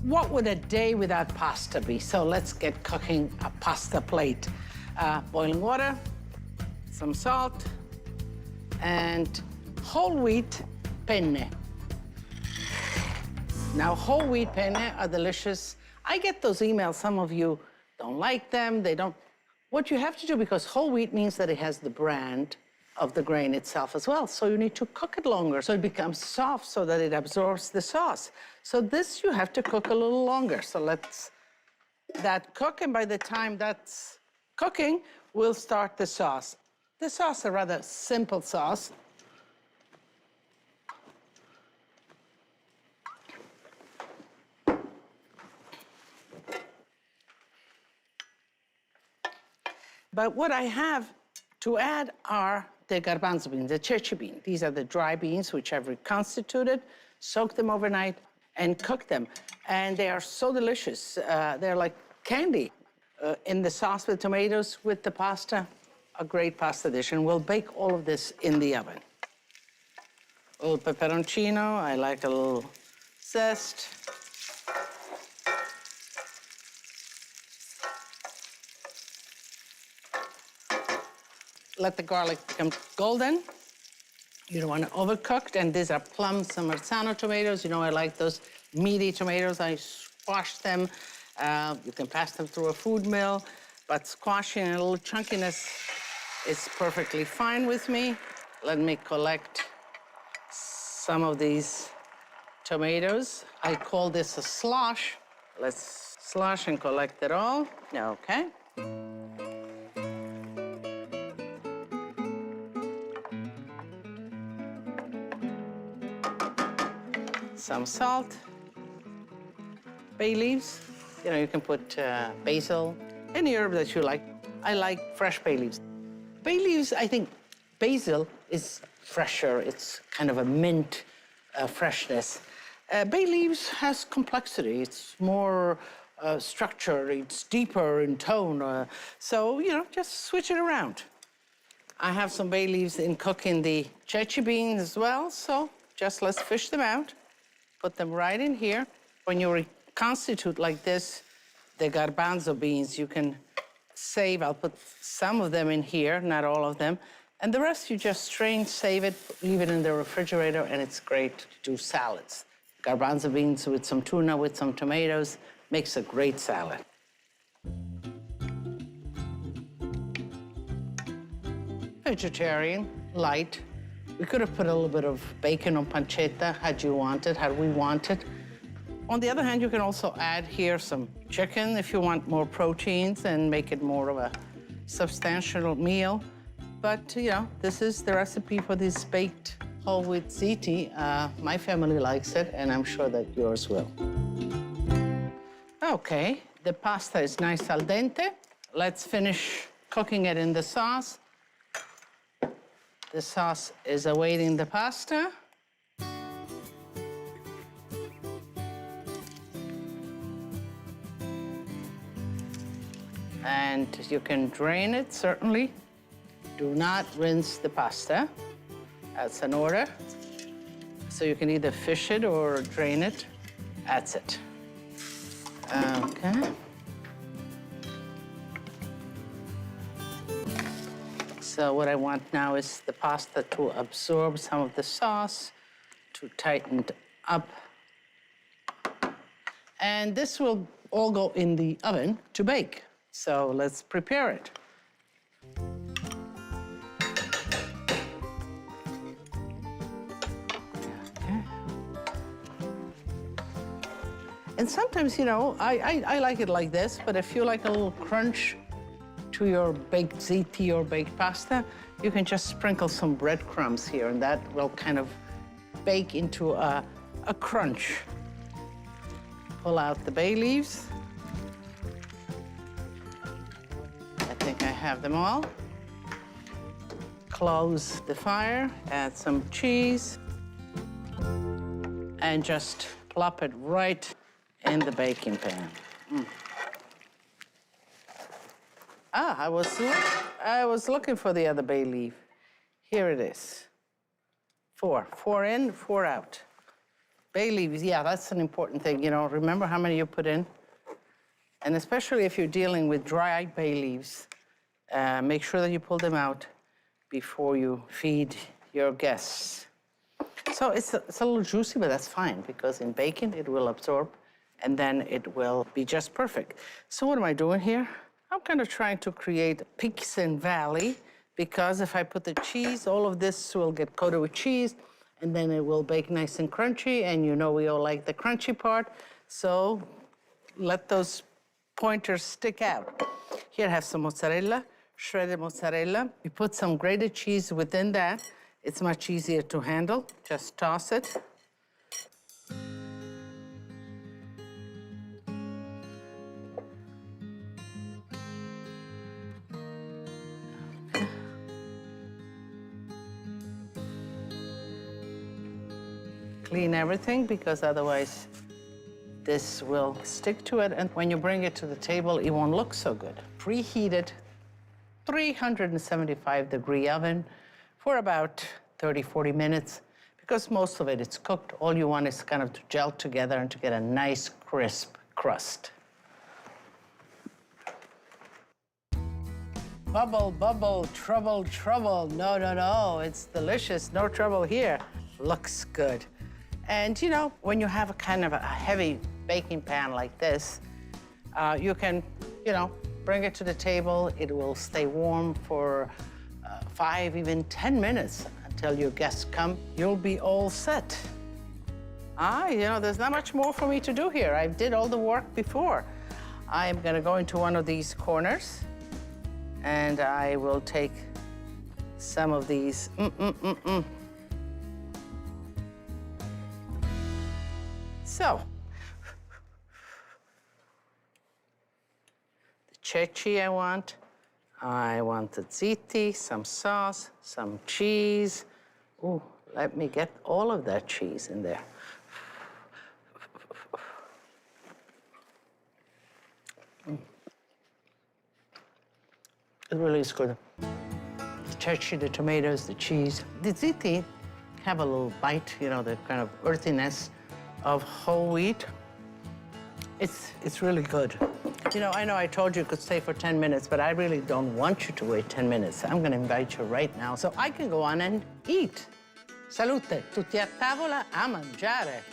What would a day without pasta be? So let's get cooking a pasta plate. Boiling water, some salt, and whole wheat penne. Now, whole wheat penne are delicious. I get those emails. Some of you don't like them. They don't. What you have to do, because whole wheat means that it has the brand of the grain itself as well. So you need to cook it longer so it becomes soft so that it absorbs the sauce. So this you have to cook a little longer. So let's that cook, and by the time that's cooking, we'll start the sauce. The sauce is a rather simple sauce. But what I have to add are the garbanzo beans, the cheche bean. These are the dry beans, which I've reconstituted, soaked them overnight, and cooked them. And they are so delicious. They're like candy in the sauce with tomatoes, with the pasta. A great pasta dish. And we'll bake all of this in the oven. A little peperoncino. I like a little zest. Let the garlic become golden. You don't want it overcooked. And these are plum San Marzano tomatoes. You know, I like those meaty tomatoes. I squash them. You can pass them through a food mill, but squashing a little chunkiness is perfectly fine with me. Let me collect some of these tomatoes. I call this a slosh. Let's slosh and collect it all. Okay. Some salt, bay leaves. You know, you can put basil, any herb that you like. I like fresh bay leaves. Bay leaves, I think basil is fresher. It's kind of a mint freshness. Bay leaves has complexity. It's more structured. It's deeper in tone. So, you know, just switch it around. I have some bay leaves in cooking the cheche beans as well, so just let's fish them out. Put them right in here. When you reconstitute like this, the garbanzo beans, you can save. I'll put some of them in here, not all of them. And the rest you just strain, save it, leave it in the refrigerator, and it's great to do salads. Garbanzo beans with some tuna, with some tomatoes, makes a great salad. Vegetarian, light. We could have put a little bit of bacon or pancetta had you wanted, had we wanted. On the other hand, you can also add here some chicken if you want more proteins and make it more of a substantial meal. But, you know, this is the recipe for this baked whole wheat ziti. My family likes it, and I'm sure that yours will. Okay, the pasta is nice al dente. Let's finish cooking it in the sauce. The sauce is awaiting the pasta. And you can drain it, certainly. Do not rinse the pasta. That's an order. So you can either fish it or drain it. That's it. Okay. So what I want now is the pasta to absorb some of the sauce, to tighten it up. And this will all go in the oven to bake. So let's prepare it. Okay. And sometimes, you know, I like it like this, but if you like a little crunch to your baked ziti or baked pasta, you can just sprinkle some breadcrumbs here, and that will kind of bake into a crunch. Pull out the bay leaves. I think I have them all. Close the fire, add some cheese, and just plop it right in the baking pan. I was looking for the other bay leaf. Here it is. 4 in, 4 out. Bay leaves, yeah, that's an important thing. You know, remember how many you put in? And especially if you're dealing with dry bay leaves, make sure that you pull them out before you feed your guests. So it's a little juicy, but that's fine, because in baking, it will absorb, and then it will be just perfect. So what am I doing here? I'm kind of trying to create peaks and valley, because if I put the cheese, all of this will get coated with cheese, and then it will bake nice and crunchy, and you know we all like the crunchy part, so let those pointers stick out. Here I have some mozzarella, shredded mozzarella. You put some grated cheese within that. It's much easier to handle. Just toss it. Clean everything, because otherwise this will stick to it, and when you bring it to the table, it won't look so good. Preheated 375-degree oven for about 30, 40 minutes, because most of it is cooked. All you want is kind of to gel together and to get a nice, crisp crust. Bubble, bubble, trouble, trouble. No, no, no, it's delicious. No trouble here. Looks good. And you know, when you have a kind of a heavy baking pan like this, you can, you know, bring it to the table. It will stay warm for 5, even 10 minutes until your guests come. You'll be all set. You know, there's not much more for me to do here. I did all the work before. I'm gonna go into one of these corners, and I will take some of these. So, the ceci I want the ziti, some sauce, some cheese. Ooh, let me get all of that cheese in there. It really is good. The ceci, the tomatoes, the cheese. The ziti have a little bite, you know, the kind of earthiness of whole wheat. It's really good. You know I told you could stay for 10 minutes, but I really don't want you to wait 10 minutes. I'm gonna invite you right now so I can go on and eat. Salute, tutti a tavola a mangiare.